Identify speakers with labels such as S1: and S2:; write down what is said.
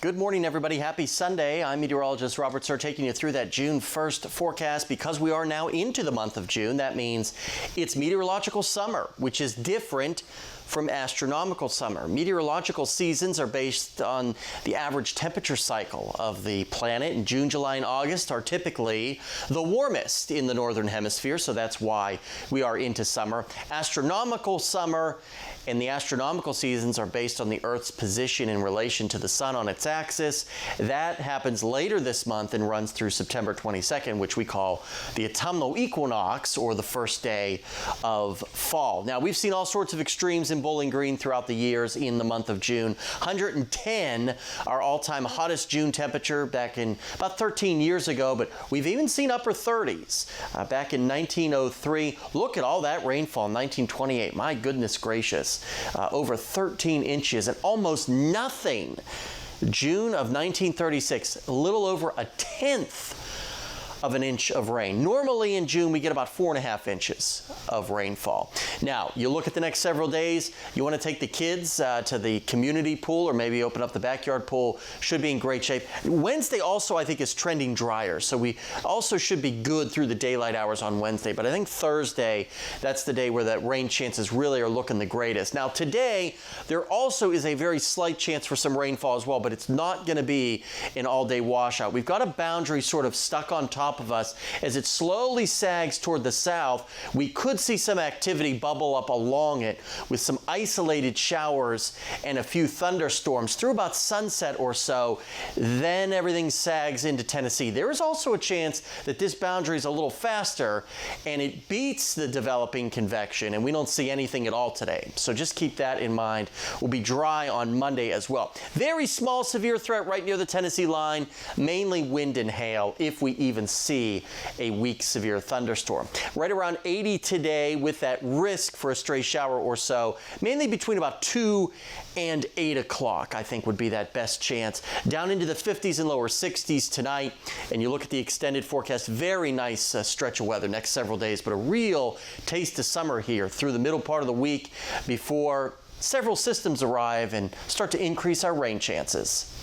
S1: Good morning, everybody. Happy Sunday. I'm meteorologist Robert Suhr, taking you through that June 1st forecast. Because we are now into the month of June, that means it's meteorological summer, which is different from astronomical summer. Meteorological seasons are based on the average temperature cycle of the planet, and June, July, and August are typically the warmest in the northern hemisphere, so that's why we are into summer. Astronomical summer and the astronomical seasons are based on the Earth's position in relation to the sun on its axis. That happens later this month and runs through September 22nd, which we call the autumnal equinox, or the first day of fall. Now, we've seen all sorts of extremes in Bowling Green throughout the years in the month of June. 110, our all-time hottest June temperature back in about 13 years ago, but we've even seen upper 30s back in 1903. Look at all that rainfall in 1928. My goodness gracious. Over 13 inches and almost nothing. June of 1936, a little over a tenth of an inch of rain. Normally in June we get about 4.5 inches of rainfall. Now you look at the next several days, you want to take the kids to the community pool or maybe open up the backyard pool. Should be in great shape. Wednesday also I think is trending drier, so we also should be good through the daylight hours on Wednesday, but I think Thursday, that's the day where that rain chances really are looking the greatest. Now today there also is a very slight chance for some rainfall as well, but it's not going to be an all-day washout. We've got a boundary sort of stuck on top of us. As it slowly sags toward the south, we could see some activity bubble up along it with some isolated showers and a few thunderstorms through about sunset or so. Then everything sags into Tennessee. There is also a chance that this boundary is a little faster and it beats the developing convection, and we don't see anything at all today. So just keep that in mind. We'll be dry on Monday as well. Very small severe threat right near the Tennessee line, mainly wind and hail if we even see a weak severe thunderstorm. Right around 80 today with that risk for a stray shower or so, mainly between about 2 and 8 o'clock, I think would be that best chance. Down into the 50s and lower 60s tonight, and you look at the extended forecast, very nice stretch of weather next several days, but a real taste of summer here through the middle part of the week before several systems arrive and start to increase our rain chances.